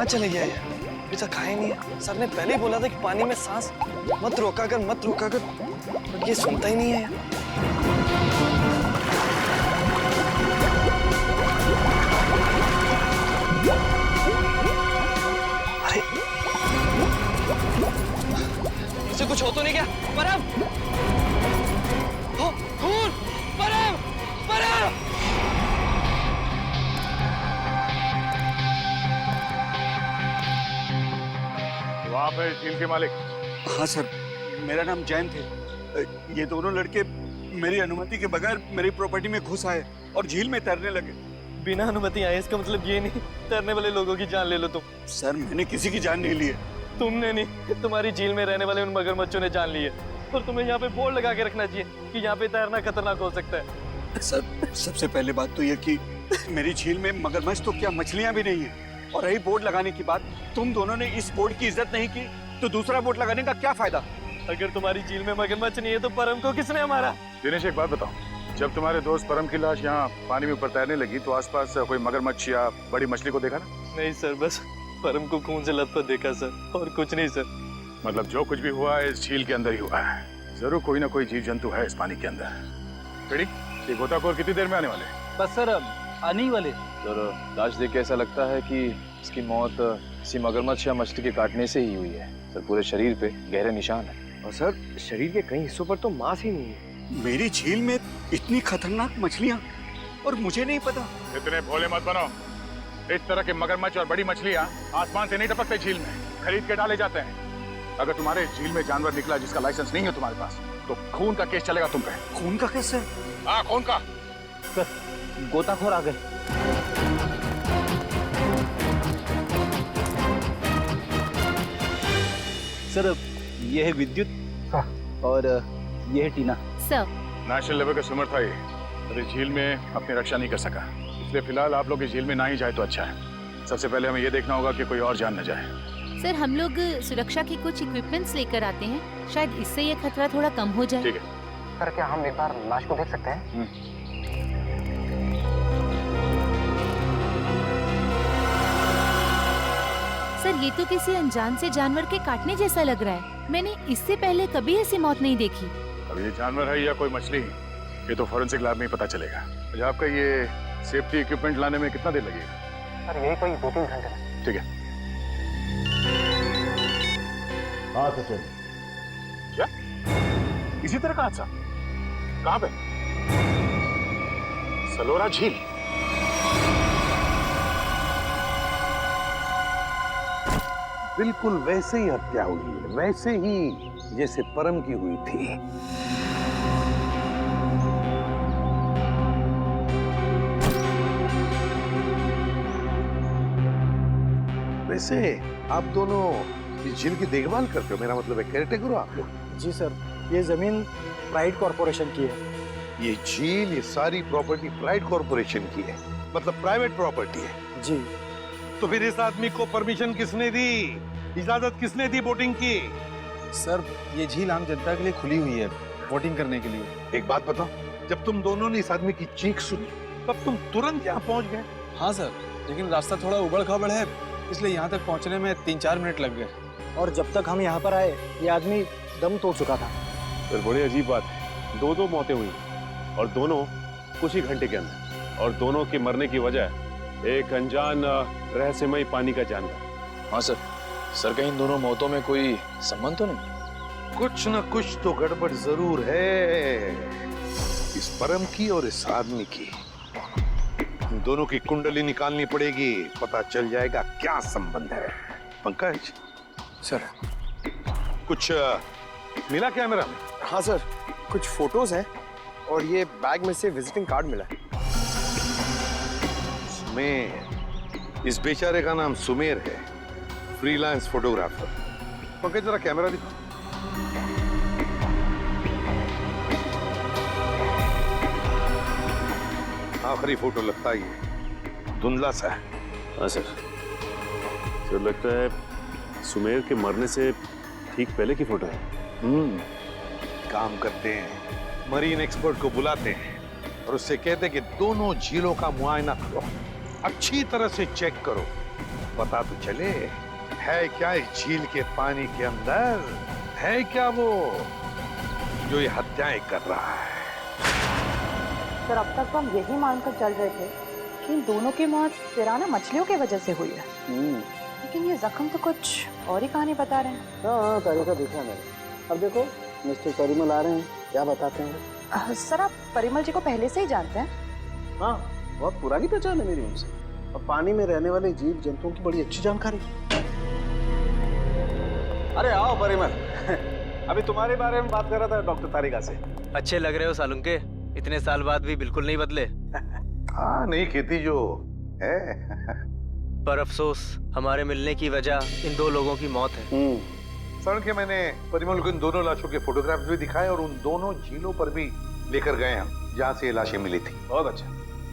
चले गया ये? अभी तक खाया नहीं है। सर ने पहले ही बोला था कि पानी में सांस मत रोका कर, बट ये सुनता ही नहीं है यार। अरे इसे कुछ हो तो नहीं क्या? परम! हो, खून! परम! आप है झील के मालिक? हाँ सर, मेरा नाम जैन थे। ये दोनों लड़के मेरी अनुमति के बगैर मेरी प्रॉपर्टी में घुस आए और झील में तैरने लगे। बिना अनुमति आए इसका मतलब ये नहीं तैरने वाले लोगों की जान ले लो तुम। सर मैंने किसी की जान नहीं ली है। तुमने नहीं, तुम्हारी झील में रहने वाले उन मगरमच्छों ने जान ली है। और तुम्हें यहाँ पे बोर्ड लगा के रखना चाहिए कि यहाँ पे तैरना खतरनाक हो सकता है। सर सबसे पहले बात तो ये कि मेरी झील में मगरमच्छ तो क्या मछलियाँ भी नहीं है। और रही बोर्ड लगाने की बात, तुम दोनों ने इस बोर्ड की इज्जत नहीं की तो दूसरा बोर्ड लगाने का क्या फायदा? अगर तुम्हारी झील में मगरमच्छ नहीं है तो परम को किसने मारा? दिनेश एक बात बताओ, जब तुम्हारे दोस्त परम की लाश यहाँ पानी में ऊपर तैरने लगी तो आसपास कोई मगरमच्छ या बड़ी मछली को देखा ना? नहीं सर, बस परम को खून से लथपथ देखा सर, और कुछ नहीं सर। मतलब जो कुछ भी हुआ है इस झील के अंदर ही हुआ है। जरूर कोई ना कोई जीव जंतु है इस पानी के अंदर। बेड़ी, ये गोताखोर कितनी देर में आने वाले? बस सर आने ही वाले। सर लाश देख के ऐसा लगता है कि इसकी मौत किसी मगरमच्छ या मछली के काटने से ही हुई है। सर पूरे शरीर पे गहरे निशान है। और सर शरीर के कई हिस्सों पर तो मांस ही नहीं है। मेरी झील में इतनी खतरनाक मछलियाँ और मुझे नहीं पता। इतने भोले मत बनो। इस तरह के मगरमच्छ और बड़ी मछलियाँ आसमान से नहीं टपकते झील में, खरीद के डाले जाते हैं। अगर तुम्हारे झील में जानवर निकला जिसका लाइसेंस नहीं है तुम्हारे पास तो खून का केस चलेगा तुम पे। खून का केस है? हाँ खून का। सर गोताखोर आ गए। सर ये है विद्युत और ये है टीना। सर नेशनल लेवल का स्विमर था ये, अरे झील में अपनी रक्षा नहीं कर सका, इसलिए फिलहाल आप लोग इस झील में ना ही जाए तो अच्छा है। सबसे पहले हमें ये देखना होगा कि कोई और जान न जाए। सर हम लोग सुरक्षा के कुछ इक्विपमेंट्स लेकर आते हैं, शायद इससे ये खतरा थोड़ा कम हो जाए। ठीक है। सर क्या हम एक बार लाश को देख सकते हैं? सर ये तो किसी अनजान से जानवर के काटने जैसा लग रहा है। मैंने इससे पहले कभी ऐसी मौत नहीं देखी। अब ये जानवर है या कोई मछली, ये तो फॉरेंसिक लैब में ही पता चलेगा। अच्छा आपका ये सेफ्टी इक्विपमेंट लाने में कितना देर लगेगा? सर यही कोई 2-3 घंटे। ठीक है। हाँ सचिन। क्या इसी तरह का हादसा कहाँ पे? सलोरा झील। बिल्कुल वैसे ही हत्या हुई है, वैसे ही जैसे परम की हुई थी। वैसे आप दोनों इस झील की देखभाल करते हो, मेरा मतलब है केयरटेकर हो आप लोग? जी सर, ये जमीन प्राइड कॉर्पोरेशन की है। ये झील, ये सारी प्रॉपर्टी प्राइड कॉर्पोरेशन की है, मतलब प्राइवेट प्रॉपर्टी है। जी। तो फिर इस आदमी को परमिशन किसने दी, इजाजत किसने दी बोटिंग की? सर ये झील आम जनता के लिए खुली हुई है बोटिंग करने के लिए। एक बात बताओ, जब तुम दोनों ने इस आदमी की चीख सुनी तब तुम तुरंत यहाँ पहुंच गए? हाँ सर, लेकिन रास्ता थोड़ा उबड़ खाबड़ है, इसलिए यहाँ तक पहुँचने में 3-4 मिनट लग गए। और जब तक हम यहाँ पर आए ये आदमी दम तोड़ चुका था। सर बड़ी अजीब बात है, दो मौतें हुई और दोनों कुछ ही घंटे के अंदर, और दोनों के मरने की वजह एक अनजान रहस्यमयी पानी का जानवर। हाँ सर कहीं इन दोनों मौतों में कोई संबंध तो नहीं? कुछ न कुछ तो गड़बड़ जरूर है इस परम की और इस आदमी की। इन दोनों की कुंडली निकालनी पड़ेगी, पता चल जाएगा क्या संबंध है। पंकज सर कुछ मिला कैमरा में? हाँ सर, कुछ फोटोज हैं और ये बैग में से विजिटिंग कार्ड मिला है। सुमेर, इस बेचारे का नाम सुमेर है, फ्रीलांस फोटोग्राफर। पंकज जरा कैमरा दिखा। आखिरी फोटो लगता ही है, धुंधला सा है। हाँ सर लगता है सुमेर के मरने से ठीक पहले की फोटो है। काम करते हैं, मरीन एक्सपर्ट को बुलाते हैं और उससे कहते हैं कि दोनों झीलों का मुआयना करो, अच्छी तरह से चेक करो, पता तो चले है क्या इस झील के पानी के अंदर, है क्या वो जो ये हत्याएं कर रहा है। सर अब तक तो हम यही मानकर चल रहे थे कि इन दोनों की मौत पिराना मछलियों की वजह से हुई है, लेकिन ये जख्म तो कुछ और ही कहानी बता रहे हैं। हाँ तारीखा देखा मैंने। अब देखो मिस्टर परिमल आ रहे हैं, क्या बताते हैं। सर आप परिमल जी को पहले से ही जानते हैं? हाँ बहुत पुरानी पहचान है मेरी उनसे, और पानी में रहने वाले जीव जंतुओं की बड़ी अच्छी जानकारी। अरे आओ परिमल अभी तुम्हारे बारे में बात कर रहा था डॉक्टर तारिका से। अच्छे लग रहे हो सालुंके, इतने साल बाद भी बिल्कुल नहीं बदले। हाँ नहीं खेती जो है पर अफसोस हमारे मिलने की वजह इन दो लोगों की मौत है। सर के मैंने परिमल को इन दोनों लाशों के फोटोग्राफ्स भी दिखाए और उन दोनों झीलों पर भी लेकर गए हम जहाँ से ये लाशें मिली थी। बहुत अच्छा।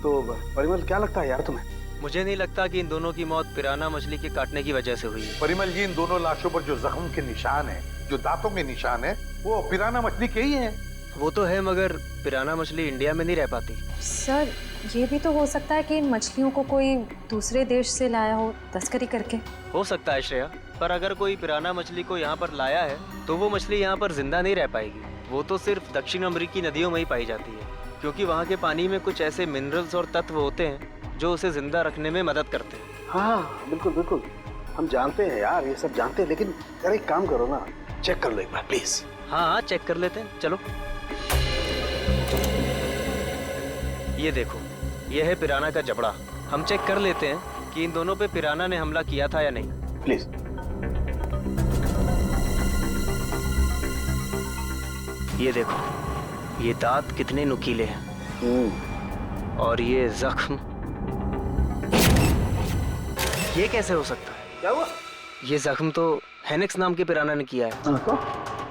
तो परिमल क्या लगता है यार तुम्हें? मुझे नहीं लगता कि इन दोनों की मौत पिराना मछली के काटने की वजह से हुई है। परिमल जी इन दोनों लाशों पर जो जख्म के निशान है, जो दांतों के निशान है, वो पिराना मछली के ही हैं। वो तो है, मगर पिराना मछली इंडिया में नहीं रह पाती। सर ये भी तो हो सकता है कि इन मछलियों को कोई दूसरे देश से लाया हो तस्करी करके। हो सकता है श्रेया, पर अगर कोई पिराना मछली को यहाँ पर लाया है तो वो मछली यहाँ पर जिंदा नहीं रह पाएगी। वो तो सिर्फ दक्षिण अमेरिकी नदियों में ही पाई जाती है, क्योंकि वहाँ के पानी में कुछ ऐसे मिनरल्स और तत्व होते हैं जो उसे जिंदा रखने में मदद करते हैं। हाँ बिल्कुल बिल्कुल, हम जानते हैं यार, ये सब जानते हैं, लेकिन यार एक काम करो ना, चेक कर लो एक बार प्लीज। हाँ हाँ चेक कर लेते हैं, चलो। ये देखो, ये है पिराना का जबड़ा। हम चेक कर लेते हैं कि इन दोनों पे पिराना ने हमला किया था या नहीं। प्लीज। ये देखो, ये दांत कितने नुकीले हैं, और ये जख्म, ये कैसे हो सकता है? क्या हुआ? ये जख्म तो हेनिक्स नाम के पिराना ने किया है।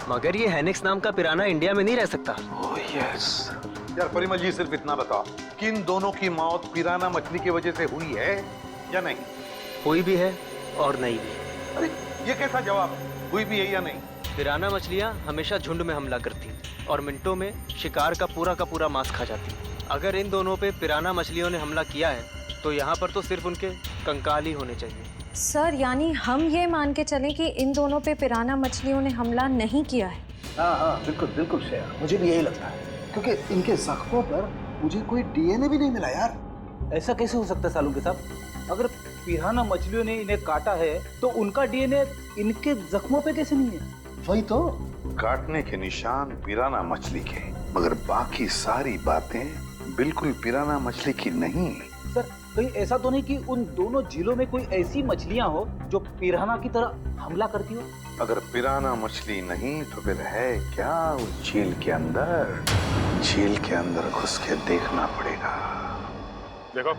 मगर ये हेनिक्स नाम का पिराना इंडिया में नहीं रह सकता। Oh yes. यार परिमल जी सिर्फ इतना बताओ कि इन दोनों की मौत पिराना मछली की वजह से हुई है या नहीं? हुई भी है और नहीं भी। अरे ये कैसा जवाब, हुई भी है या नहीं? पिराना मछलियाँ हमेशा झुंड में हमला करती हैं और मिनटों में शिकार का पूरा मांस खा जाती हैं। अगर इन दोनों पे पिराना मछलियों ने हमला किया है तो यहाँ पर तो सिर्फ उनके कंकाल ही होने चाहिए। सर यानी हम ये मान के चलें कि इन दोनों पे पिराना मछलियों ने हमला नहीं किया है? हाँ हाँ बिल्कुल बिल्कुल श्रेया, मुझे भी यही लगता है, क्योंकि इनके जख्मों पर मुझे कोई डीएनए भी नहीं मिला यार। ऐसा कैसे हो सकता है सालू के साहब? अगर पिराना मछलियों ने इन्हें काटा है तो उनका डीएनए इनके जख्मों पे कैसे नहीं है? वही तो, काटने के निशान पिराना मछली के, मगर बाकी सारी बातें बिल्कुल पिराना मछली की नहीं। सर कहीं ऐसा तो नहीं कि उन दोनों झीलों में कोई ऐसी मछलियां हो जो पिराना की तरह हमला करती हो? अगर पिराना मछली नहीं तो फिर है क्या उस झील के अंदर? झील के अंदर घुस के देखना पड़ेगा। देखो,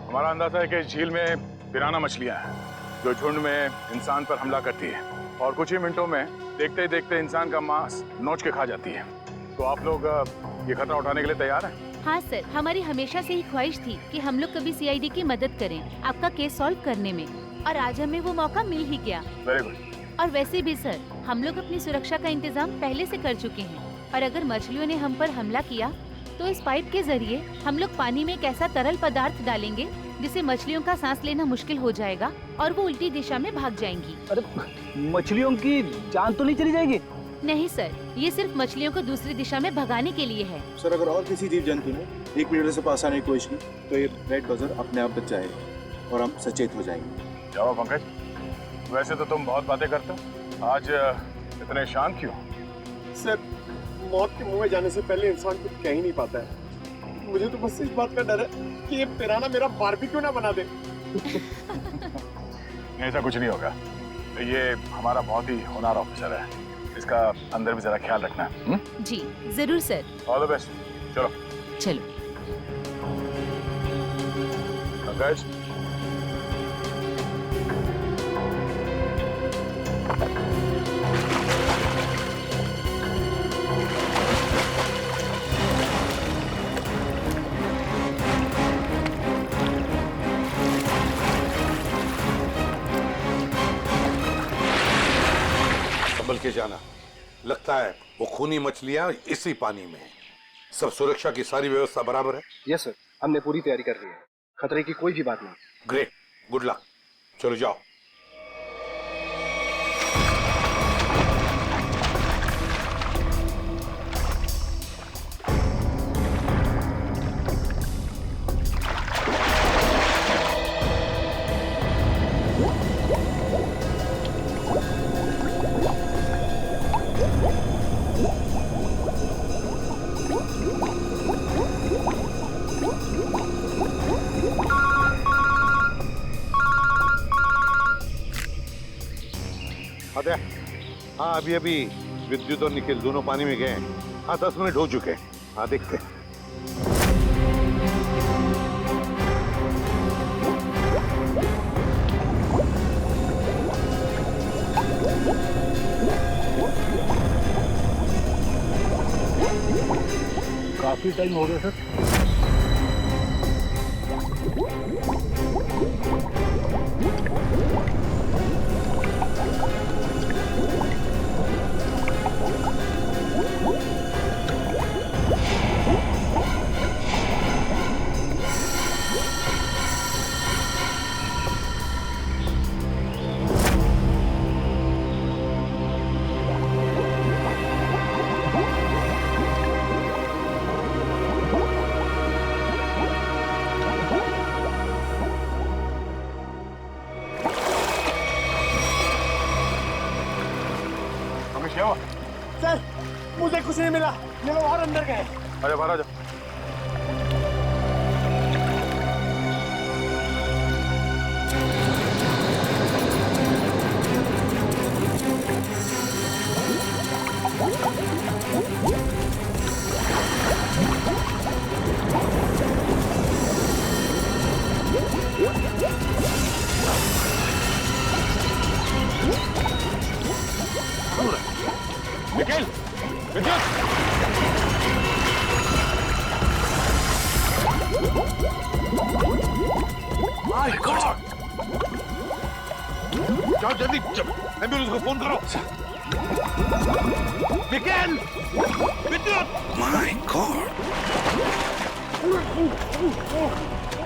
हमारा अंदाजा है कि इस झील में पिराना मछलियां हैं जो झुंड में इंसान पर हमला करती है और कुछ ही मिनटों में देखते ही देखते इंसान का मांस नोच के खा जाती है। तो आप लोग ये खतरा उठाने के लिए तैयार हैं? हाँ सर, हमारी हमेशा से ही ख्वाहिश थी कि हम लोग कभी सीआईडी की मदद करें आपका केस सॉल्व करने में, और आज हमें वो मौका मिल ही गया। Very good. और वैसे भी सर, हम लोग अपनी सुरक्षा का इंतजाम पहले से कर चुके हैं, और अगर मछलियों ने हम पर हमला किया तो इस पाइप के जरिए हम लोग पानी में एक ऐसा तरल पदार्थ डालेंगे जिससे मछलियों का सांस लेना मुश्किल हो जाएगा और वो उल्टी दिशा में भाग जाएंगी। अरे मछलियों की जान तो नहीं चली जाएगी? नहीं सर, ये सिर्फ मछलियों को दूसरी दिशा में भगाने के लिए है। सर अगर और किसी जीव जंतु ने 1 मीटर से पास आने की कोशिश की तो ये रेड बजर अपने आप बच जाएगा और हम सचेत हो जाएंगे। जाओ पंकज, वैसे तो तुम बहुत बातें करते हो, आज इतने शांत क्यों? सर मौत के मुंह में जाने से पहले इंसान कुछ कह ही नहीं पाता है। मुझे तो बस इस बात का डर है कि ये पिराना मेरा बारबेक्यू ना बना दे। ऐसा कुछ नहीं होगा, ये हमारा बहुत ही होनहार ऑफिसर है, इसका अंदर भी जरा ख्याल रखना। जी जरूर सर। All the best. चलो चलो। पंकज, संभल के जाना, लगता है वो खूनी मछलियां इसी पानी में हैं। सब सुरक्षा की सारी व्यवस्था बराबर है? यस सर, हमने पूरी तैयारी कर ली है, खतरे की कोई भी बात नहीं। Great, good luck. चलो जाओ। अरे हाँ, अभी अभी विद्युत और निखिल दोनों पानी में गए हैं। हाँ 10 मिनट हो चुके हैं। हाँ देखते हैं। काफी टाइम हो गया सर। क्या हुआ? सर मुझे कुछ नहीं मिला, ये लोग और अंदर गए। अरे बाहर आ जाओ। निखिल, विद्युत! My God! जाओ जल्दी, एम्बुलेंस को फोन करो। निखिल! विद्युत! My God!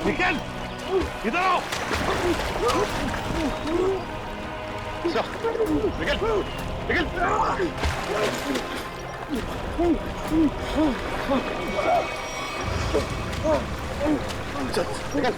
निखिल! इधर आओ! निखिल!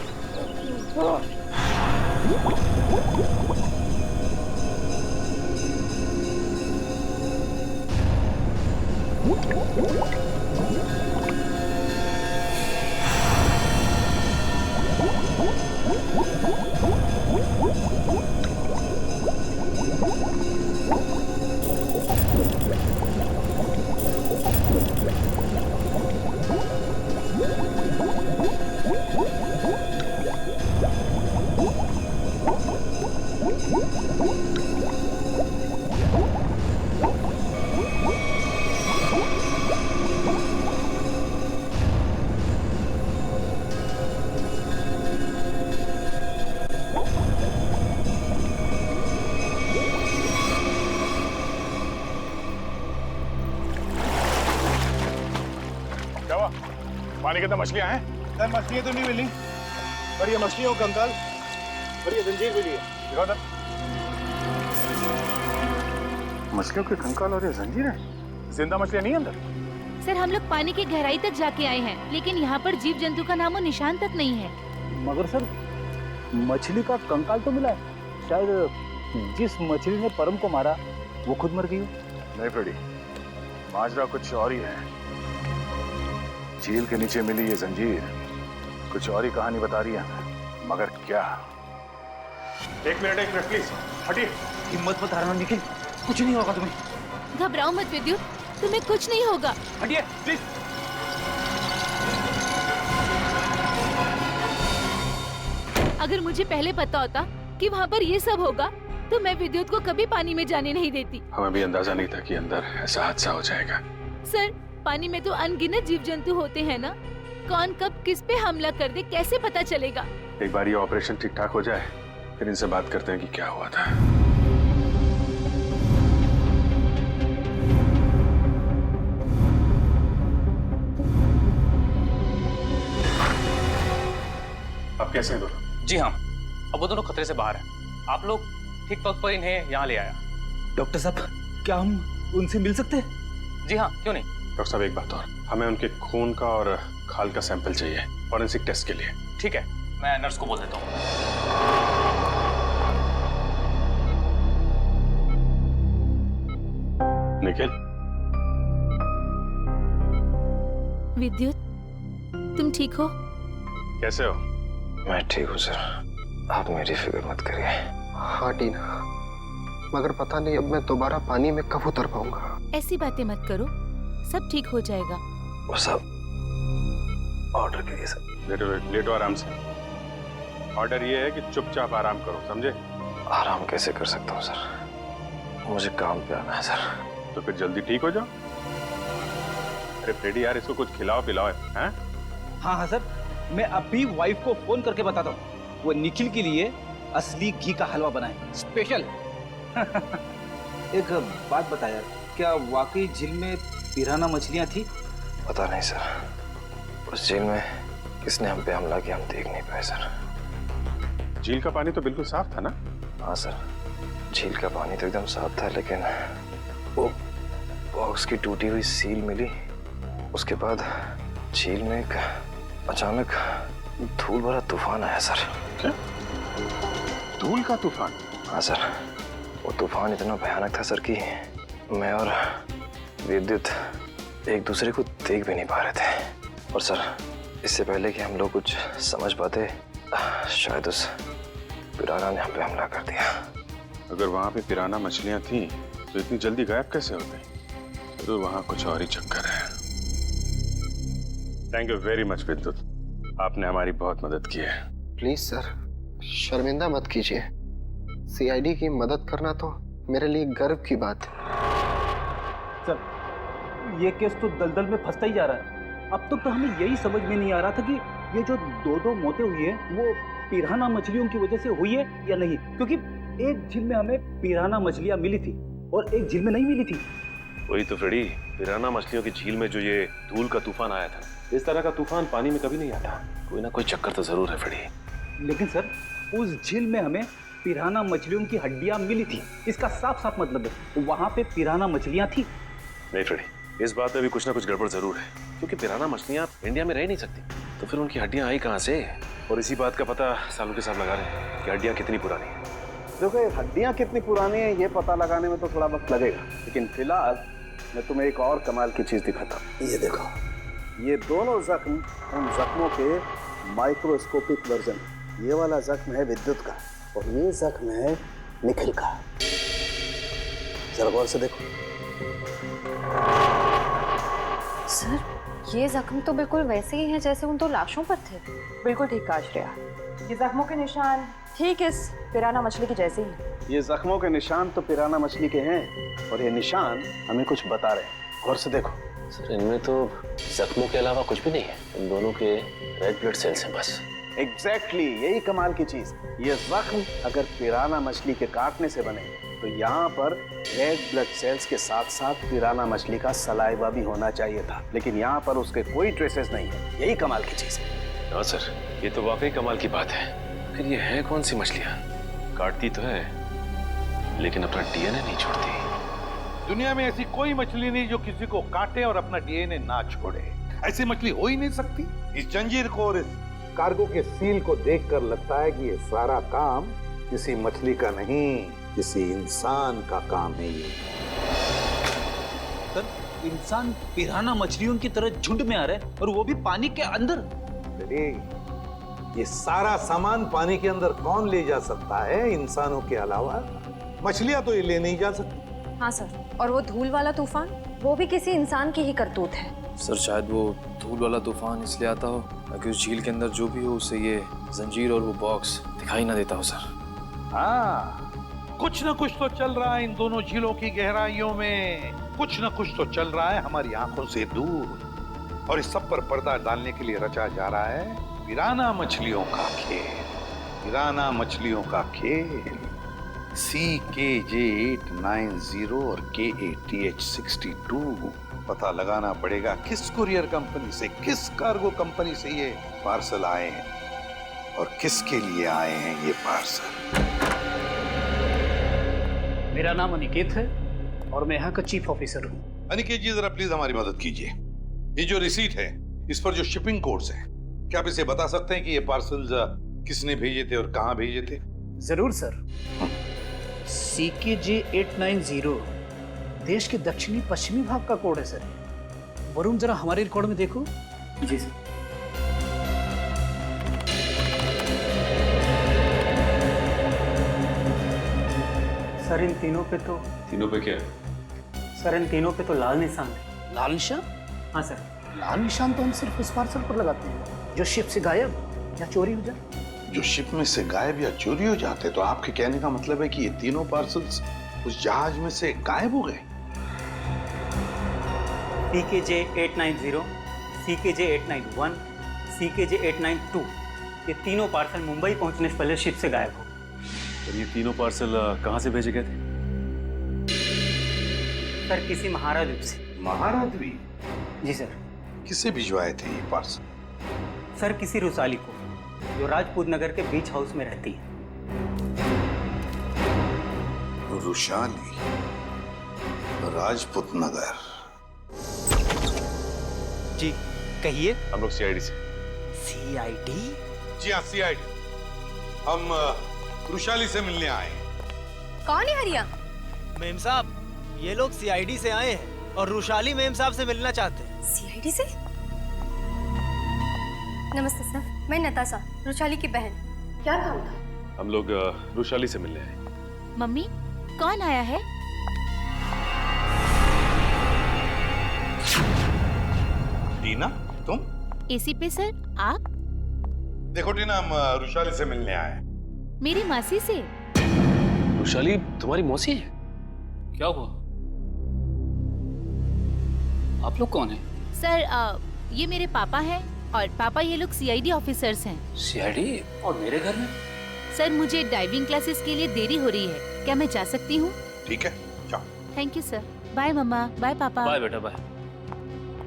पानी के अंदर मछलियां हैं? सर मछलियां तो नहीं मिली, पर ये मछलियों का कंकाल और ये जंजीर मिली है। दिखाओ तो। मछलियों के कंकाल और ये जंजीर है? जिंदा मछलियां नहीं अंदर? सर हम लोग पानी की गहराई तक जाके आए हैं, लेकिन यहाँ पर जीव जंतु का नामो निशान तक नहीं है। मगर सर मछली का कंकाल तो मिला है। शायद जिस मछली ने परम को मारा वो खुद मर गई। नहीं फ्रेडी, माजरा कुछ और ही है। झील के नीचे मिली ये जंजीर कुछ और ही कहानी बता रही है, मगर क्या? एक मिनट प्लीज हटिए। हिम्मत मत हारना निखिल, कुछ नहीं होगा तुम्हें। घबराओ मत विद्युत, तुम्हें कुछ नहीं होगा। हटिए प्लीज। अगर मुझे पहले पता होता कि वहाँ पर ये सब होगा तो मैं विद्युत को कभी पानी में जाने नहीं देती। हमें भी अंदाजा नहीं था कि अंदर ऐसा हादसा हो जाएगा। सर पानी में तो अनगिनत जीव जंतु होते हैं ना, कौन कब किस पे हमला कर दे कैसे पता चलेगा? एक बार ये ऑपरेशन ठीक ठाक हो जाए फिर इनसे बात करते हैं कि क्या हुआ था। आप कैसे हैं दोनों? जी हाँ, अब वो दोनों खतरे से बाहर हैं। आप लोग ठीक वक्त पर इन्हें यहाँ ले आया। डॉक्टर साहब, क्या हम उनसे मिल सकते हैं? जी हाँ, क्यों नहीं। डॉक्टर साहब एक बात और, हमें उनके खून का और खाल का सैंपल चाहिए फॉरेंसिक टेस्ट के लिए। ठीक है, मैं नर्स को बोल देता हूँ। निखिल, विद्युत, तुम ठीक हो? कैसे हो? मैं ठीक हूँ सर, आप मेरी फिक्र मत करिए। हाँ टीना, मगर पता नहीं अब मैं दोबारा पानी में कब उतर पाऊंगा। ऐसी बातें मत करो, सब ठीक हो जाएगा। वो सब ऑर्डर के लिए सर। लेटो आराम से। ऑर्डर ये है कि चुपचाप आराम करो, समझे? आराम कैसे कर सकता हूँ सर, मुझे काम पे आना है सर। तो फिर जल्दी ठीक हो जाओ। अरे फ्रेडी यार, इसको कुछ खिलाओ पिलाओ हैं? हाँ हाँ सर, मैं अभी वाइफ को फोन करके बताता हूँ, वो निखिल के लिए असली घी का हलवा बनाए स्पेशल। एक बात बता यार, क्या वाकई झील में पिराना मछलियाँ थी? पता नहीं सर, उस झील में किसने हम पे हमला किया हम देख नहीं पाए सर। झील का पानी तो बिल्कुल साफ था ना? हाँ सर, झील का पानी तो एकदम साफ था, लेकिन वो बॉक्स की टूटी हुई सील मिली। उसके बाद झील में एक अचानक धूल भरा तूफान आया सर। क्या? धूल का तूफान? हाँ सर, वो तूफान इतना भयानक था सर कि मैं और विद्युत एक दूसरे को देख भी नहीं पा रहे थे। और सर, इससे पहले कि हम लोग कुछ समझ पाते, शायद उस पिराना ने हम पे हमला कर दिया। अगर वहां पे पिराना मछलियां थी तो इतनी जल्दी गायब कैसे हो गई? तो वहां कुछ और ही चक्कर है। थैंक यू वेरी मच विद्युत, आपने हमारी बहुत मदद की है। प्लीज सर, शर्मिंदा मत कीजिए। सीआईडी की मदद करना तो मेरे लिए गर्व की बात है। सर, ये केस तो दलदल में फंसता ही जा रहा है। अब तक तो हमें यही समझ में नहीं आ रहा था कि ये जो दो मौतें हुई हैं वो पिराना मछलियों की वजह से हुई है या नहीं, क्योंकि एक झील में हमें पिराना मछलियां मिली थी और एक झील में नहीं मिली थी। वही तो फ्रेडी, पिराना मछलियों की झील में जो ये धूल का तूफान आया था, इस तरह का तूफान पानी में कभी नहीं आता। कोई ना कोई चक्कर तो जरूर है फ्रेडी। लेकिन सर, उस झील में हमें पिराना मछलियों की हड्डियां मिली थी, इसका साफ साफ मतलब है वहां पे पिराना मछलियां थी। नहीं फ्रेडी, इस बात में भी कुछ ना कुछ गड़बड़ जरूर है, क्योंकि पिराना मछलियां इंडिया में रह नहीं सकती, तो फिर उनकी हड्डियां आई कहां से? और इसी बात का पता सालों के साथ लगा रहे हैं कि हड्डियां कितनी पुरानी है। देखो, हड्डियां कितनी पुरानी है ये पता लगाने में तो थोड़ा वक्त लगेगा, लेकिन फिलहाल मैं तुम्हें एक और कमाल की चीज दिखाता हूँ। ये देखो, ये दोनों जख्म उन जख्मों के माइक्रोस्कोपिक वर्जन। ये वाला जख्म है विद्युत का और ये जख्म है निखिल का। जरा गौर से देखो। सर, ये जख्म तो बिल्कुल वैसे ही हैं जैसे उन दो लाशों पर थे। बिल्कुल ठीक कहा श्रेया, ये जख्मों के निशान ठीक इस पिराना मछली की जैसे ही। ये जख्मों के निशान तो पिराना मछली के हैं और ये निशान हमें कुछ बता रहे हैं। गौर से देखो। सर, इनमें तो जख्मों के अलावा कुछ भी नहीं है, इन दोनों के रेड ब्लड सेल्स हैं बस। एग्जैक्टली, यही कमाल की चीज। ये जख्म अगर पिराना मछली के काटने से बने तो यहाँ पर रेड ब्लड सेल्स के साथ साथ पिराना मछली का सलाइवा भी होना चाहिए था, लेकिन यहाँ पर उसके कोई ट्रेसेस नहीं है। यही कमाल की चीज है। हाँ सर, ये तो वाकई कमाल की बात है। फिर ये है कौन सी मछलियाँ? काटती तो है लेकिन अपना डीएनए नहीं छोड़ती। दुनिया में ऐसी कोई मछली नहीं जो किसी को काटे और अपना डीएनए ना छोड़े। ऐसी मछली हो ही नहीं सकती। इस जंजीर को और इस कार्गो के सील को देखकर लगता है कि ये सारा काम किसी मछली का नहीं, किसी इंसान का काम है। ये सर, इंसान पिराना मछलियों की तरह झुंड में आ रहे हैं और वो भी पानी के अंदर। ये सारा सामान पानी के अंदर कौन ले जा सकता है इंसानों के अलावा? मछलियां तो ये ले नहीं जा सकती। हाँ सर, और वो धूल वाला तूफान, वो भी किसी इंसान की ही करतूत है। सर, शायद वो धूल वाला तूफान इसलिए आता हो ताकि उस झील के अंदर जो भी हो उसे ये जंजीर और वो बॉक्स दिखाई ना देता हो सर। हाँ, कुछ न कुछ तो चल रहा है इन दोनों झीलों की गहराइयों में। कुछ न कुछ तो चल रहा है हमारी आंखों से दूर, और इस सब पर पर्दा डालने के लिए रचा जा रहा है पिराना मछलियों का खेल। पिराना मछलियों का खेल। CKJ890 और KATH62 पता लगाना पड़ेगा किस कुरियर कंपनी से, किस कार्गो कंपनी से ये पार्सल आए हैं और किसके लिए आए हैं ये पार्सल। मेरा नाम अनिकेत है और मैं यहाँ का चीफ ऑफिसर हूँ। अनिकेत जी, जरा प्लीज हमारी मदद कीजिए। ये जो रिसीट है, इस पर जो शिपिंग कोड्स हैं, क्या आप इसे बता सकते हैं कि ये पार्सल्स किसने भेजे थे और कहाँ भेजे थे? जरूर सर। CKJ 890 देश के दक्षिणी पश्चिमी भाग का कोड है सर। वरुण, जरा हमारे रिकॉर्ड में देखो। जी सर। सर इन तीनों पे तो लाल निशान है। लाल निशान? हाँ सर। लाल निशान तो हम सिर्फ उस पार्सल पर लगाते हैं जो शिप से गायब या चोरी हो जाए। जो शिप में से गायब या चोरी हो जाते, तो आपके कहने का मतलब है कि ये तीनों पार्सल्स उस जहाज में से गायब हो गए? CKJ 890, CKJ 891, CKJ 892 ये तीनों पार्सल मुंबई पहुंचने से पहले शिप से गायब हो। तो ये तीनों पार्सल कहाँ से भेजे गए थे? सर किसी महारा द्वीप से। महारा द्वीप? जी सर। किससे भिजवाए थे ये पार्सल? सर किसी रुसाली को, जो राजपूत नगर के बीच हाउस में रहती है। रुशाली, राजपूत नगर। जी कहिए। हम लोग CID से। CID? जी हाँ, CID। हम रुशाली से मिलने आए। कौन है हरिया? मेम साहब, ये लोग CID से आए हैं और रुशाली मेम साहब से मिलना चाहते हैं। CID से? नमस्ते सर, मैं नताशा, रुशाली की बहन। क्या काम था? हम लोग रुशाली से मिलने आए। मम्मी, कौन आया है? टीना, तुम? ACP सर, आप? देखो टीना, हम रुशाली से मिलने आए। मेरी मासी से। रुशाली तुम्हारी मौसी है? क्या हुआ? आप लोग कौन हैं? सर ये मेरे पापा हैं और पापा ये लोग CID ऑफिसर्स हैं। CID? और मेरे घर में? सर मुझे डाइविंग क्लासेस के लिए देरी हो रही है, क्या मैं जा सकती हूँ? ठीक है, जाओ। Thank you sir. बाय मम्मा, बाय पापा। बाय बेटा, बाय।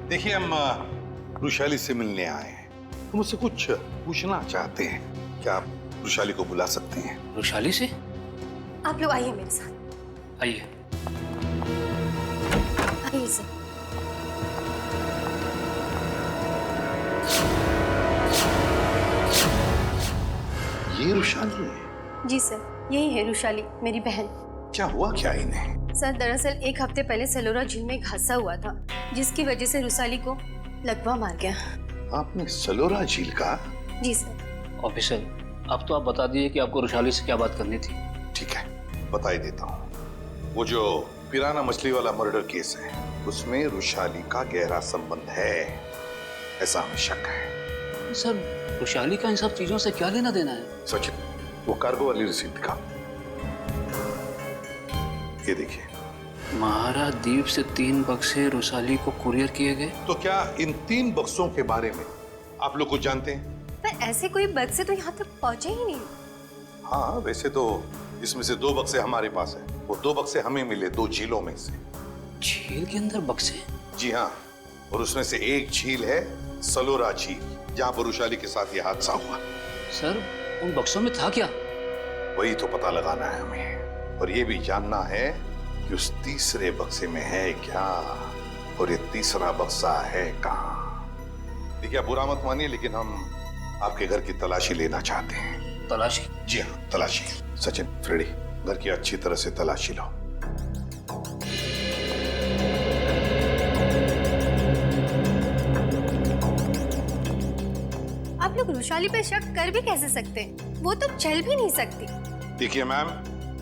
देखिए, हम रुशाली से मिलने आए हैं। हम उससे कुछ पूछना चाहते हैं। क्या आप रुशाली को बुला सकते हैं? रुशाली से? आप लोग आइए मेरे साथ। आइए। आइए सर। ये रुशाली है? जी सर, यही है रुशाली, मेरी बहन। क्या हुआ क्या इन्हें? सर दरअसल एक हफ्ते पहले सलोरा झील में एक हादसा हुआ था, जिसकी वजह से रुशाली को लकवा मार गया। आपने सलोरा झील का? जी सर। ऑफिसर, अब तो आप बता दिए कि आपको रुशाली से क्या बात करनी थी। ठीक है, बता ही देता हूँ। वो जो पिराना मछली वाला मर्डर केस है, उसमें रुशाली का गहरा संबंध है, ऐसा हमें शक है। सर, रुशाली का इन सब चीजों से क्या लेना देना है? सचिन, वो कार्गो वाली रिसीट दिखा। ये देखिए। महारा द्वीप से 3 बक्से रुशाली को कुरियर किए गए। तो क्या इन 3 बक्सों के बारे में आप लोग कुछ जानते हैं? पर ऐसे कोई बक्से तो यहाँ तक पहुँचे ही नहीं। हाँ, वैसे तो इसमें से 2 बक्से हमारे पास है। वो 2 बक्से हमें मिले 2 झीलों में से। झील के अंदर बक्से? जी हाँ, और उसमें से एक झील है सलोरा झील, जहाँ पर रुशाली के साथ ये हादसा हुआ। सर, उन बक्सों में था क्या? वही तो पता लगाना है हमें, और ये भी जानना है कि उस तीसरे बक्से में है क्या, और ये तीसरा बक्सा है कहाँ। देखिए, आप बुरा मत मानिए, लेकिन हम आपके घर की तलाशी लेना चाहते हैं। तलाशी? जी हाँ, तलाशी। सचिन, फ्रेडी, घर की अच्छी तरह से तलाशी लो। आप लोग रुशाली पे शक कर भी कैसे सकते हैं? वो तो चल भी नहीं सकती। देखिए मैम,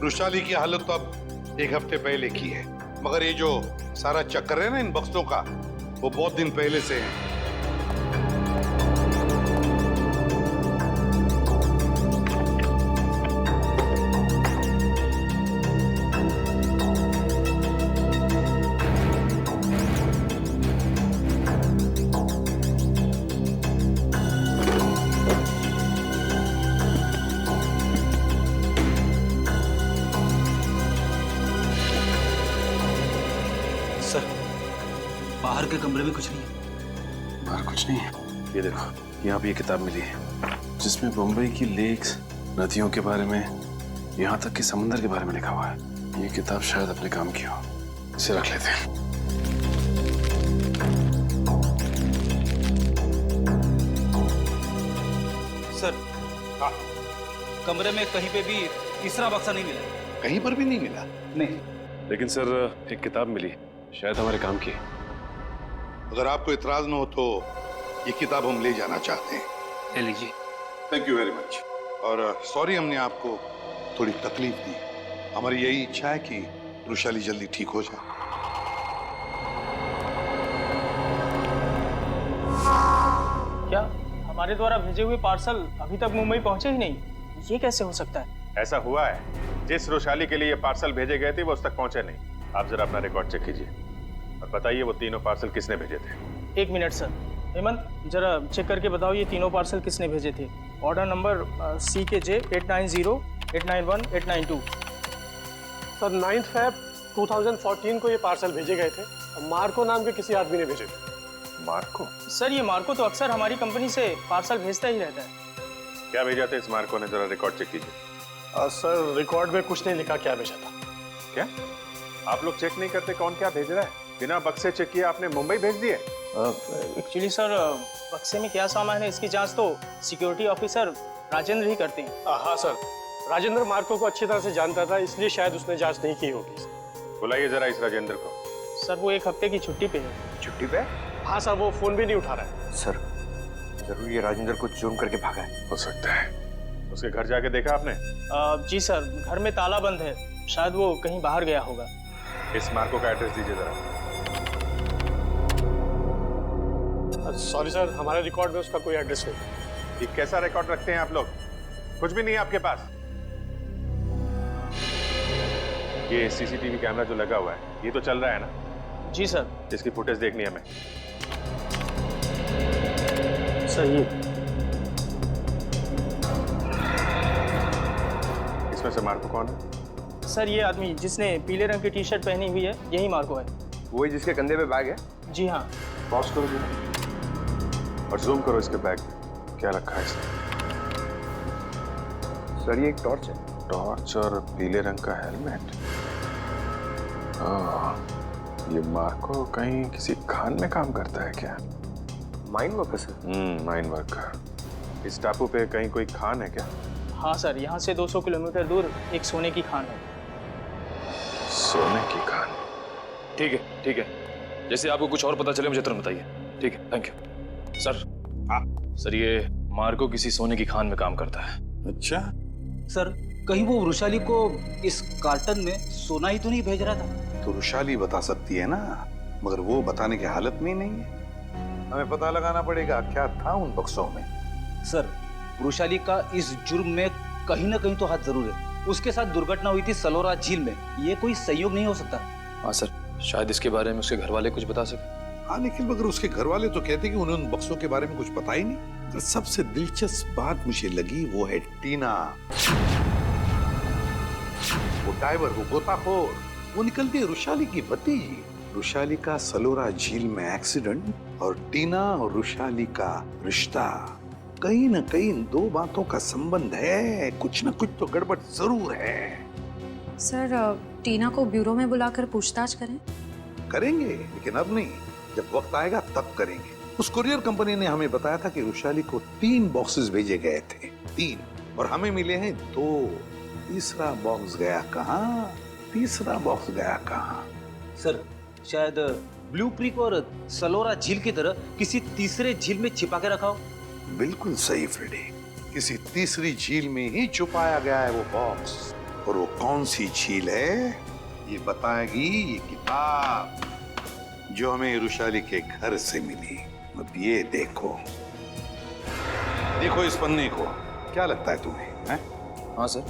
रुशाली की हालत तो अब 1 हफ्ते पहले की है, मगर ये जो सारा चक्कर है ना इन बक्सों का, वो बहुत दिन पहले से है। बाहर के कमरे में कुछ नहीं है। बाहर कुछ नहीं है। ये देखो, यहाँ पे ये किताब मिली है जिसमें बम्बई की लेक्स, नदियों के बारे में, यहाँ तक कि समंदर के बारे में लिखा हुआ है। ये किताब शायद अपने काम की हो, इसे रख लेते हैं। सर, कमरे में कहीं पे भी तीसरा बक्सा नहीं मिला। कहीं पर भी नहीं मिला? नहीं। लेकिन सर एक किताब मिली, शायद हमारे काम की। अगर आपको इतराज न हो तो ये किताब हम ले जाना चाहते हैं। ले लीजिए। Thank you very much. और सॉरी हमने आपको थोड़ी तकलीफ दी। हमारी यही इच्छा है कि रुशाली जल्दी ठीक हो जाए। क्या हमारे द्वारा भेजे हुए पार्सल अभी तक मुंबई पहुंचे ही नहीं? ये कैसे हो सकता है? ऐसा हुआ है, जिस रुशाली के लिए ये पार्सल भेजे गए थे वो उस तक पहुंचे नहीं। आप जरा अपना रिकॉर्ड चेक कीजिए और बताइए वो तीनों पार्सल किसने भेजे थे। 1 मिनट सर। हेमंत, जरा चेक करके बताओ ये तीनों पार्सल किसने भेजे थे। Order number CKJ 890, 891, 892। Sir 9 Feb 2014 को ये पार्सल भेजे गए थे। मार्को नाम के किसी आदमी ने भेजे थे। मार्को? सर ये मार्को तो अक्सर हमारी कंपनी से पार्सल भेजता ही रहता है। क्या भेजा था इस मार्को ने, जरा रिकॉर्ड चेक कीजिए। सर रिकॉर्ड में कुछ नहीं लिखा क्या भेजा था। क्या आप लोग चेक नहीं करते कौन क्या भेज रहा है? बिना बक्से चेक किए आपने मुंबई भेज दिए? एक्चुअली सर बक्से में क्या सामान है इसकी जांच तो सिक्योरिटी ऑफिसर राजेंद्र ही करते हैं। हाँ सर, राजेंद्र मार्को को अच्छी तरह से जानता था, इसलिए शायद उसने जांच नहीं की होगी। बुलाइए जरा इस राजेंद्र को। सर वो 1 हफ्ते की छुट्टी पे है। छुट्टी पे? हाँ सर, वो फोन भी नहीं उठा रहा है। सर जरूर ये राजेंद्र को जुर्म करके भागा है। हो सकता है। उसके घर जाके देखा आपने? जी सर, घर में ताला बंद है, शायद वो कहीं बाहर गया होगा। इस मार्को का एड्रेस दीजिए जरा। सॉरी सर, हमारे रिकॉर्ड में उसका कोई एड्रेस नहीं। ये कैसा रिकॉर्ड रखते हैं आप लोग? कुछ भी नहीं है आपके पास। ये CCTV कैमरा जो लगा हुआ है ये तो चल रहा है ना? जी सर। इसकी फुटेज देखनी है हमें। सही। इसमें से मार्को कौन है? सर ये आदमी जिसने पीले रंग की टी-शर्ट पहनी हुई है यही मार्को है। वही जिसके कंधे पे बैग है? जी हाँ। पॉज करो जी और जूम करो इसके बैग। क्या रखा है इसने? सर ये एक टॉर्च है। टॉर्च और पीले रंग का हेलमेट। ये मार्को कहीं किसी खान में काम करता है क्या? Mine worker sir? Mine worker. इस टापू पे कहीं कोई खान है क्या? हाँ सर, यहाँ से 200 किलोमीटर दूर एक सोने की खान है। सोने की खान? ठीक है, ठीक है। जैसे आपको कुछ और पता चले मुझे तुरंत बताइए। ठीक है, थैंक यू। सर, सर ये मार्को किसी सोने की खान में काम करता है। अच्छा सर, कहीं वो रुशाली को इस कार्टन में सोना ही तो नहीं भेज रहा था? तो रुशाली बता सकती है ना, मगर वो बताने की हालत में ही नहीं है। हमें पता लगाना पड़ेगा क्या था उन बक्सों में। सर, रुशाली का इस जुर्म में कहीं ना कहीं तो हाथ जरूर है। उसके साथ दुर्घटना हुई थी सलोरा झील में, ये कोई संयोग नहीं हो सकता। हाँ सर, शायद इसके बारे में उसके घर वाले कुछ बता सके। हाँ, लेकिन मगर उसके घर वाले तो कहते कि उन्हें उन बक्सों के बारे में कुछ पता ही नहीं। तो सबसे दिलचस्प बात मुझे लगी वो है टीना, वो डाइवर, वो गोताखोर। वो निकलती है रुशाली की भतीजी। रुशाली का सलोरा झील में एक्सीडेंट और टीना और रुशाली का रिश्ता, कहीं ना कहीं इन दो बातों का संबंध है। कुछ ना कुछ तो गड़बड़ जरूर है। सर, टीना को ब्यूरो में बुलाकर पूछताछ करें? करेंगे, लेकिन अब नहीं, जब वक्त आएगा तब करेंगे। उस कुरियर कंपनी ने हमें बताया था कि रुशाली को 3 बॉक्सेस भेजे गए थे, 3, और हमें मिले हैं 2। तीसरा बॉक्स गया कहाँ? तीसरा बॉक्स गया कहाँ? सर, शायद ब्लू क्रीक और सलोरा झील की तरह किसी तीसरे झील में छिपा के रखा हो। बिल्कुल सही फ्रेडी, किसी तीसरी झील में ही छुपाया गया है वो बॉक्स। और वो कौन सी झील है ये बताएगी ये किताब जो हमें रुशाली के घर से मिली। अब ये देखो, देखो इस पन्ने को, क्या लगता है तुम्हें? है? हाँ सर,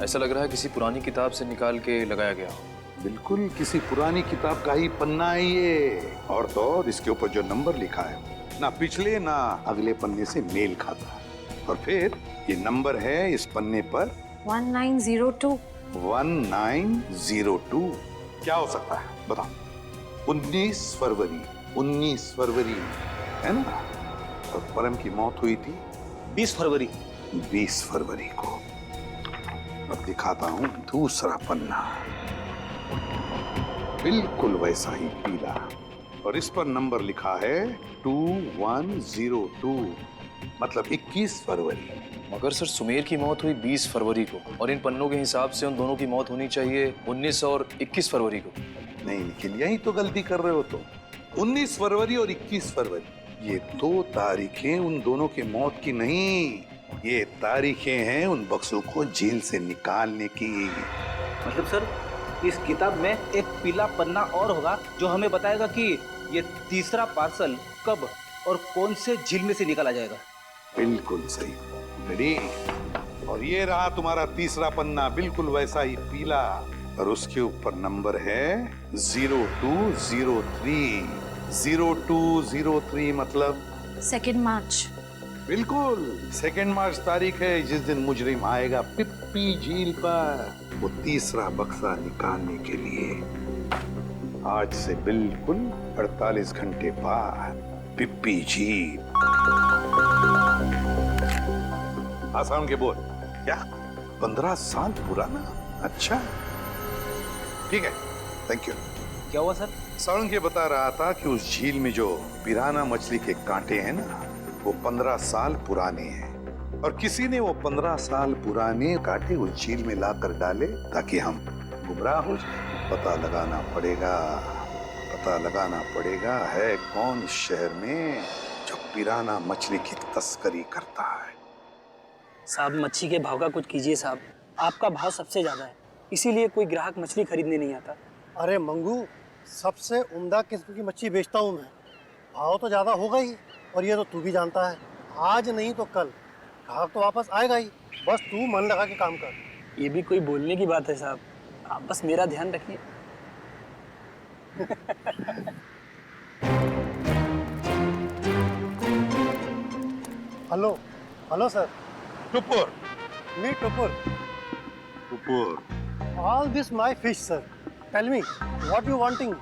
ऐसा लग रहा है किसी पुरानी किताब से निकाल के लगाया गया हो। बिल्कुल किसी पुरानी किताब का ही पन्ना है ये। और तो और इसके ऊपर जो नंबर लिखा है ना पिछले ना अगले पन्ने से मेल खाता है। और फिर ये नंबर है इस पन्ने पर 1902। 1902 क्या हो सकता है बताओ? 19 फरवरी है ना? और परम की मौत हुई थी 20 फरवरी। 20 फरवरी को। अब दिखाता हूं दूसरा पन्ना। बिल्कुल वैसा ही पीला, और इस पर नंबर लिखा है 2102, मतलब 21 फरवरी। मगर सर सुमेर की मौत हुई 20 फरवरी को, और इन पन्नों के हिसाब से उन दोनों की मौत होनी चाहिए 19 और 21 फरवरी को। नहीं निखिल, यही तो गलती कर रहे हो तो। 19 फरवरी और 21 फरवरी ये 2 तारीखें उन दोनों की मौत की नहीं, ये तारीखें हैं उन बक्सों को जेल से निकालने की। मतलब सर इस किताब में एक पीला पन्ना और होगा जो हमें बताएगा कि ये तीसरा पार्सल कब और कौन से झील में से निकाला जाएगा। बिल्कुल सही, रेडी। और ये रहा तुम्हारा तीसरा पन्ना, बिल्कुल वैसा ही पीला, और उसके ऊपर नंबर है 0203। 0203 मतलब 2 मार्च। बिल्कुल 2 मार्च तारीख है जिस दिन मुजरिम आएगा पिप्पी झील पर वो तीसरा बक्सा निकालने के लिए। आज से बिल्कुल 48 घंटे बाद पिप्पी झील। आसाम के बोल क्या 15 साल पुराना? अच्छा ठीक है, थैंक यू। क्या हुआ सर? सारंग ये बता रहा था कि उस झील में जो पिराना मछली के कांटे हैं ना, वो 15 साल पुराने हैं, और किसी ने वो 15 साल पुराने कांटे उस झील में लाकर डाले ताकि हम गुमराह हो जाए। पता लगाना पड़ेगा है कौन इस शहर में जो पिराना मछली की तस्करी करता है। साहब मच्छी के भाव का कुछ कीजिए साहब, आपका भाव सबसे ज्यादा है, इसीलिए कोई ग्राहक मछली खरीदने नहीं आता। अरे मंगू, सबसे उम्दा किस्म की मच्छी बेचता हूँ मैं, भाव तो ज़्यादा होगा ही, और ये तो तू भी जानता है, आज नहीं तो कल ग्राहक तो वापस आएगा ही, बस तू मन लगा के काम कर। ये भी कोई बोलने की बात है साहब, आप बस मेरा ध्यान रखिए। Hello hello sir. Tupur. Me Tupur. All this my fish sir, tell me what you wanting.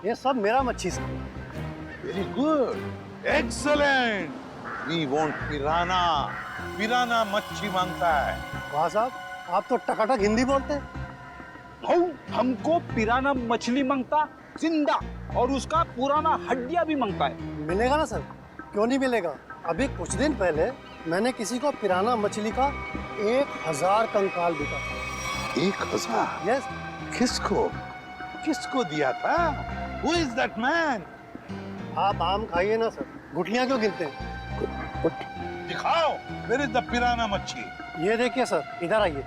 ये सब मेरा मच्छी सर। Very good, excellent. We want piranha. Piranha मच्छी मांगता है। वाह साहब, आप तो टकाटक हिंदी बोलते हैं। हमको पिराना मछली मांगता जिंदा, और उसका पुराना हड्डियां भी मांगता है। मिलेगा ना सर, क्यों नहीं मिलेगा। अभी कुछ दिन पहले मैंने किसी को पिराना मछली का 1000 कंकाल दिया था। 1000? यस। किसको दिया था? Who is that man? आप आम खाइए ना सर, गुठलियां क्यों गिनते हैं? दिखाओ, where is the पिराना मच्छी? ये देखिए सर, इधर आइए।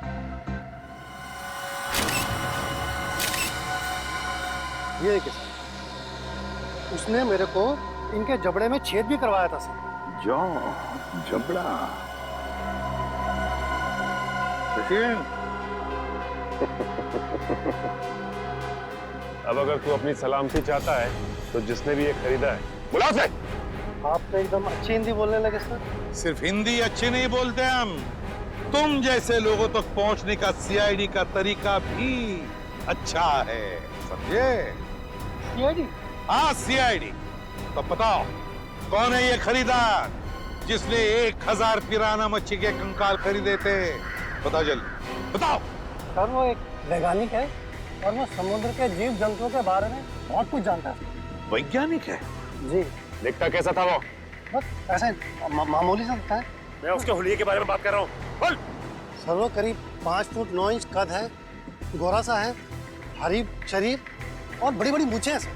ये देखिए सर, उसने मेरे को इनके जबड़े में छेद भी करवाया था सर। जबड़ा। अब अगर तू अपनी सलामती चाहता है तो जिसने भी ये खरीदा है बुला से। आप तो एकदम अच्छी हिंदी बोलने लगे सर। सिर्फ हिंदी अच्छी नहीं बोलते हम, तुम जैसे लोगों तक पहुंचने का सीआईडी का तरीका भी अच्छा है, समझे? सीआईडी? हाँ सीआईडी। तो बताओ कौन है ये खरीदार जिसने 1000 पिराना मच्छी के कंकाल खरीदे थे? बताओ जल्दी बताओ। सर वो एक वैज्ञानिक है और वो समुद्र के जीव जंतुओं के बारे में बहुत कुछ जानता है। वैज्ञानिक है? जी। दिखता कैसा था वो? बस ऐसे मामूली सा दिखता है। मैं उसके हुलिये के बारे में बात कर रहा हूँ। बोल। सर वो करीब 5 फुट 9 इंच कद है, गोरा सा है, भारी शरीर और बड़ी बड़ी मूछें हैं सर।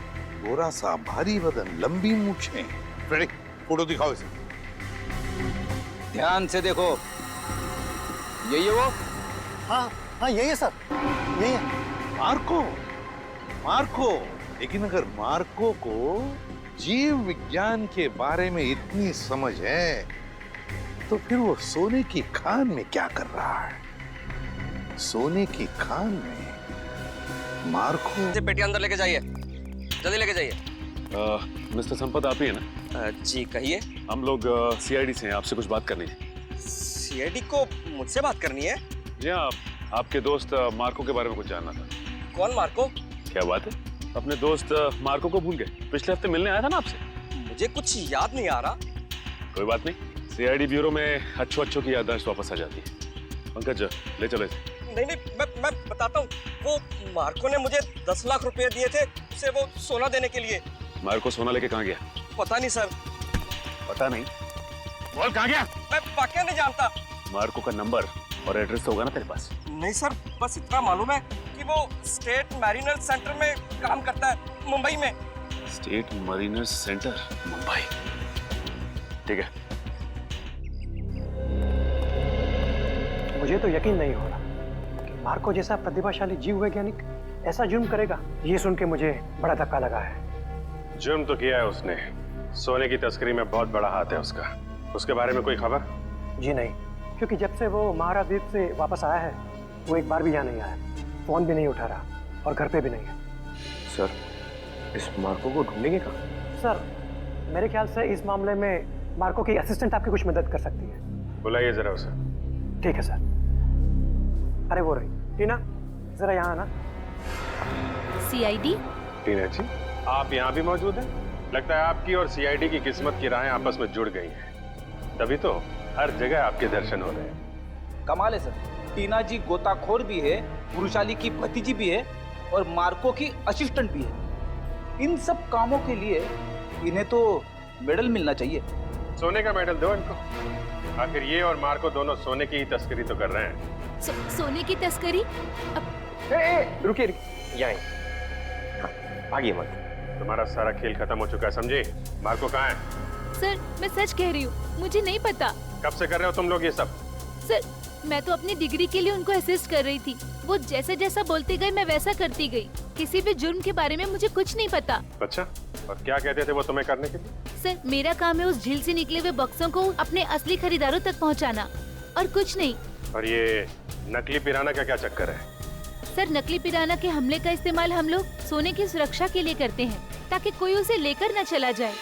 गोरा सा, भारी बदन, लंबी मूछें। फोटो दिखाओ इसे। ध्यान से देखो, यही है वो? हाँ हाँ यही है सर, यही है। मार्को। लेकिन अगर मार्को को जीव विज्ञान के बारे में इतनी समझ है तो फिर वो सोने की खान में क्या कर रहा है? सोने की खान में मार्को। पेटी अंदर लेके जाइए, जल्दी लेके जाइए। मिस्टर संपत आप ही है ना? जी कहिए। हम लोग सीआईडी से हैं, आपसे कुछ बात करनी है। सीआईडी को मुझसे बात करनी है? जी हाँ, आपके दोस्त मार्को के बारे में कुछ जानना था। कौन मार्को? क्या बात है, अपने दोस्त मार्को को भूल गए? पिछले हफ्ते मिलने आया था ना आपसे। मुझे कुछ याद नहीं आ रहा। कोई बात नहीं, सीआईडी ब्यूरो में अच्छों की याददाश्त वापस आ जाती है। पंकज ले चलो इसे। नहीं नहीं, मैं बताता हूँ। वो मार्को ने मुझे 10 लाख रुपए दिए थे उसे वो सोना देने के लिए। मार्को सोना लेके कहाँ गया? पता नहीं सर। पता नहीं? बोल कहाँ गया? मैं वाकई नहीं जानता। मार्को का नंबर और एड्रेस तो होगा ना तेरे पास? नहीं सर, बस इतना मालूम है कि वो स्टेट मैरिनर सेंटर में काम करता है, मुंबई में। State Mariner centre, Mumbai. ठीक है। मुझे तो यकीन नहीं हो रहा कि मार्को जैसा प्रतिभाशाली जीव वैज्ञानिक ऐसा जुर्म करेगा। ये सुन के मुझे बड़ा धक्का लगा है। जुर्म तो किया है उसने। सोने की तस्करी में बहुत बड़ा हाथ है उसका। उसके बारे में कोई खबर? जी नहीं, क्योंकि जब से वो महारा द्वीप से वापस आया है वो एक बार भी यहाँ नहीं आया, फोन भी नहीं उठा रहा और घर पे भी नहीं है। सर, इस मार्को को ढूंढेंगे कहाँ? सर, मेरे ख्याल से इस मामले में मार्को की असिस्टेंट आपकी कुछ मदद कर सकती है। बुलाइए जरा उसे। ठीक है सर। अरे वो रही टीना, जरा यहाँ आना। सीआईडी? टीना जी, आप यहाँ भी मौजूद हैं? लगता है आपकी और सीआईडी की किस्मत की राहें आपस में जुड़ गई हैं। तभी तो हर जगह आपके दर्शन हो रहे हैं। कमाल है सर, टीना जी गोताखोर भी है, पुरुषाली की भतीजी भी है और मार्को की असिस्टेंट भी है। इन सब कामों के लिए इन्हें तो मेडल मिलना चाहिए। सोने का मेडल दो इनको। आखिर ये और मार्को दोनों सोने की ही तस्करी तो कर रहे हैं। सोने की तस्करी? रुकिए यहाँ आगे मत। तुम्हारा सारा खेल खत्म हो चुका है, समझे? मार्को कहाँ है? सर, मैं सच कह रही हूँ, मुझे नहीं पता। कब से कर रहे हो तुम लोग ये सब? सर, मैं तो अपनी डिग्री के लिए उनको असिस्ट कर रही थी। वो जैसा जैसा बोलते गए मैं वैसा करती गई। किसी भी जुर्म के बारे में मुझे कुछ नहीं पता। अच्छा, और क्या कहते थे वो तुम्हें करने के लिए? सर, मेरा काम है उस झील से निकले हुए बक्सों को अपने असली खरीदारों तक पहुंचाना, और कुछ नहीं। और ये नकली पिराना का क्या चक्कर है? सर, नकली पिराना के हमले का इस्तेमाल हम लोग सोने की सुरक्षा के लिए करते हैं, ताकि कोई उसे लेकर न चला जाए।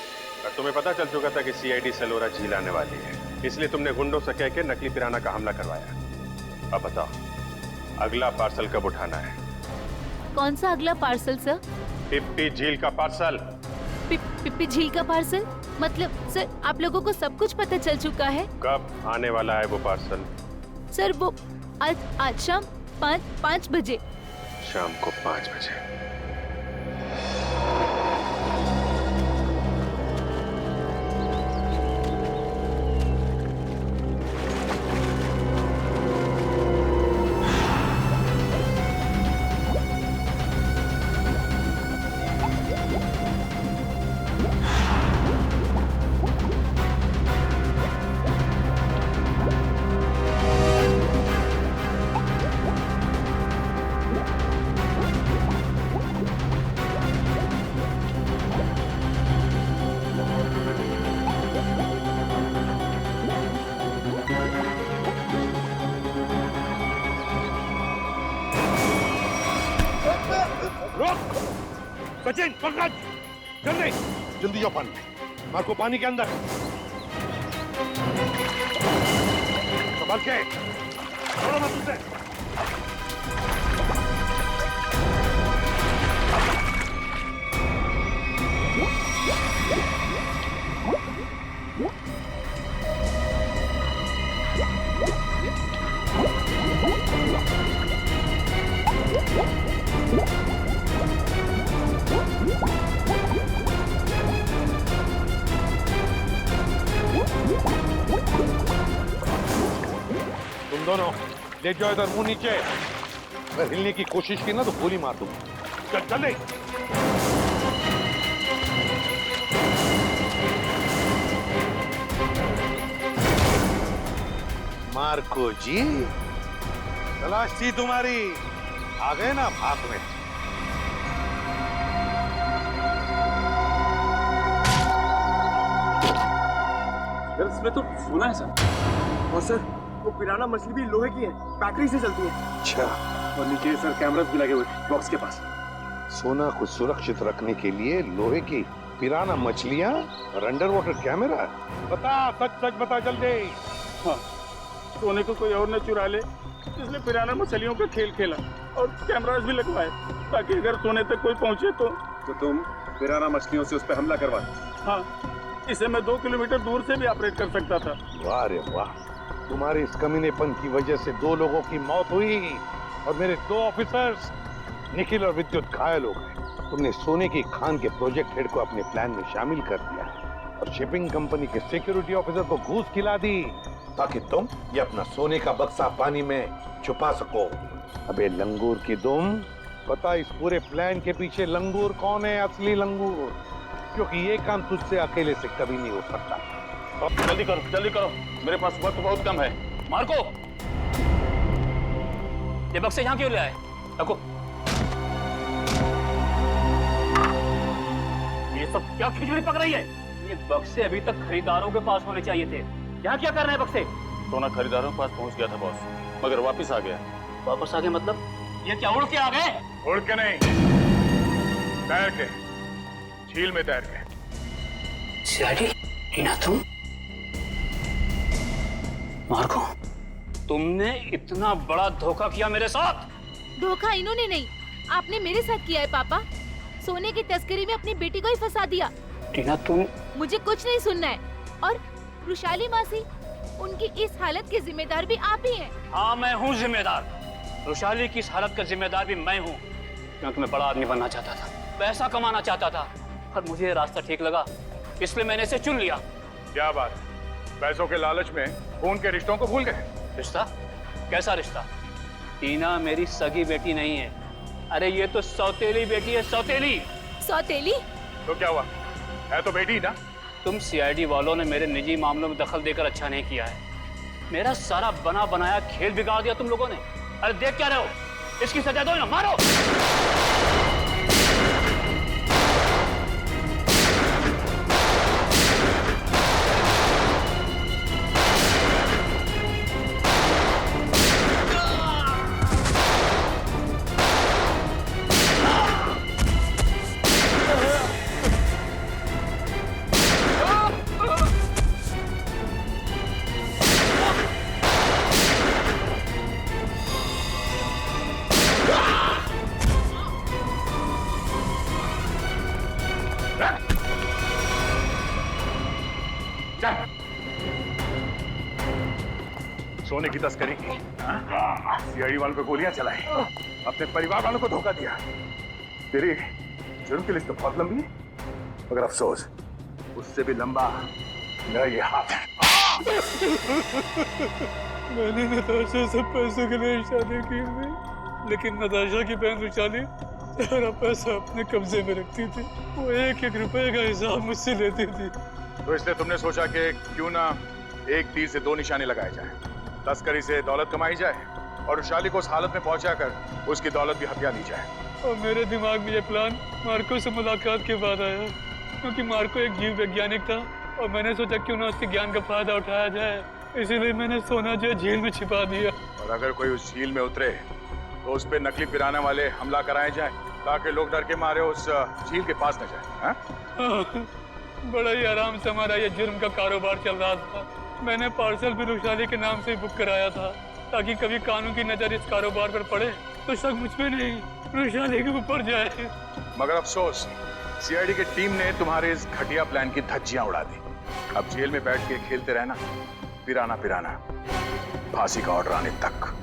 और तुम्हें पता चल चुका था कि सीआईडी सेलोरा झील आने वाली है, इसलिए तुमने गुंडों से कह के नकली पिराना का हमला करवाया। अब बताओ, अगला पार्सल कब उठाना है? कौन सा अगला पार्सल सर? पिप्पी झील का पार्सल। पिप्पी झील का पार्सल? मतलब सर, आप लोगों को सब कुछ पता चल चुका है? कब आने वाला है वो पार्सल? सर, वो आज शाम 5 बजे। शाम को 5 बजे। सचिन, पंकज, जल्दी जल्दी जाओ पानी में। मार्को पानी के अंदर। संभल के, छोड़ो मत उसे। तुम दोनों ले जाओ इधर, मुंह नीचे। अगर हिलने की कोशिश की ना तो गोली मार दूंगा। चल चल। मार्को जी, तलाश थी तुम्हारी, आ गए ना भाग में। इसमें तो सोना है सर। और सर, वो पिराना मछली भी लोहे की है, बैटरी से चलती है। अच्छा। और नीचे सर कैमरास भी लगे हुए बॉक्स के पास। सोना को सुरक्षित रखने के लिए लोहे की पिराना मछलियां और अंडर वाटर कैमरा। बता, सच सच बता जल्दी। हाँ, सोने को कोई और न चुरा ले, इसलिए पिराना मछलियों का खेल खेला और कैमरास भी लगवाए, ताकि अगर सोने तक कोई पहुंचे तो तुम पिराना मछलियों से उस पर हमला करवा। हाँ, इसे मैं 2 किलोमीटर दूर से भी ऑपरेट कर सकता था। वाह रे वाह, तुम्हारे इस कमीनेपन की वजह से 2 लोगों की मौत हुई और मेरे 2 ऑफिसर्स निखिल और विद्युत घायल हो गए। तुमने सोने की खान के प्रोजेक्ट हेड को अपने प्लान में शामिल कर दिया और शिपिंग कंपनी के सिक्योरिटी ऑफिसर को घूस खिला दी ताकि तुम ये अपना सोने का बक्सा पानी में छुपा सको। अबे लंगूर की दुम, पता इस पूरे प्लान के पीछे लंगूर कौन है? असली लंगूर, क्योंकि ये काम तुझसे अकेले से कभी नहीं हो सकता। जल्दी करो, मेरे पास वक्त बहुत कम है। मार्को, ये बक्से यहाँ क्यों ले आए? रखो। ये सब क्या खिचड़ी पक रही है? ये बक्से अभी तक खरीदारों के पास होने चाहिए थे। यहाँ क्या कर रहे हैं बक्से? सोना खरीदारों के पास पहुंच गया था बॉस, मगर वापस आ गया। वापस आ गए मतलब? ये क्या उड़ के आ गए? उड़ के नहीं, तैर के, झील में तैर के। सीआईडी, टीना तुम? मार्को, तुमने इतना बड़ा धोखा किया मेरे साथ? धोखा इन्होंने नहीं, आपने मेरे साथ किया है पापा। सोने की तस्करी में अपनी बेटी को ही फंसा दिया। टीना तुम? मुझे कुछ नहीं सुनना है। और रुशाली मासी, उनकी इस हालत के जिम्मेदार भी आप ही हैं। हाँ, मैं हूँ जिम्मेदार। रुशाली की इस हालत का जिम्मेदार भी मैं हूँ, क्योंकि मैं बड़ा आदमी बनना चाहता था, पैसा कमाना चाहता था, और मुझे ये रास्ता ठीक लगा, इसलिए मैंने इसे चुन लिया। क्या बात, पैसों के लालच में खून के रिश्तों को भूल गए? रिश्ता? कैसा रिश्ता? टीना मेरी सगी बेटी नहीं है। अरे ये तो सौतेली बेटी है, सौतेली। सौतेली? तो क्या हुआ, है तो बेटी ना। तुम सीआईडी वालों ने मेरे निजी मामलों में दखल देकर अच्छा नहीं किया है। मेरा सारा बना बनाया खेल बिगाड़ दिया तुम लोगों ने। अरे देख क्या रहे हो, इसकी सजा दो ना, मारो। सोने की तस्करी की, सीआईडी वालों पे गोलियां चलाई, अपने परिवार वालों को धोखा दिया। तेरी जुर्म की लिस्ट तो बहुत लंबी है, मगर अफसोस उससे भी लंबा मेरा ये हाथ है। मैंने नताशा से पैसों के लिए शादी की थी, लेकिन नताशा की बहन रुशाली सारा पैसा अपने कब्जे में रखती थी। वो 1-1 रुपए का हिसाब मुझसे लेती थी। तो इसलिए तुमने सोचा कि क्यों ना एक तीर से 2 निशाने लगाए जाए, तस्करी से दौलत कमाई जाए और रुशाली को उस हालत में पहुंचाकर उसकी दौलत भी हथिया ली जाए। और मेरे दिमाग में ये प्लान मार्को से मुलाकात के बाद आया, क्योंकि मार्को एक जीव वैज्ञानिक था और मैंने सोचा क्यों ना उसके ज्ञान का फायदा उठाया जाए, इसीलिए मैंने सोना जो झील में छिपा दिया। और अगर कोई उस झील में उतरे तो उस पे नकली पिराना वाले हमला कराए जाए, ताकि लोग डर के मारे उस झील के पास न जाए। बड़ा ही आराम से हमारा ये जुर्म का कारोबार चल रहा था। मैंने पार्सल भी रुशाली के नाम से बुक कराया था, ताकि कभी कानून की नजर इस कारोबार पर पड़े तो शक मुझ पे नहीं, रुशाली के ऊपर जाए। मगर अफसोस, सीआईडी की टीम ने तुम्हारे इस घटिया प्लान की धज्जियां उड़ा दी। अब जेल में बैठ के खेलते रहना, पिराना फांसी का ऑर्डर आने तक।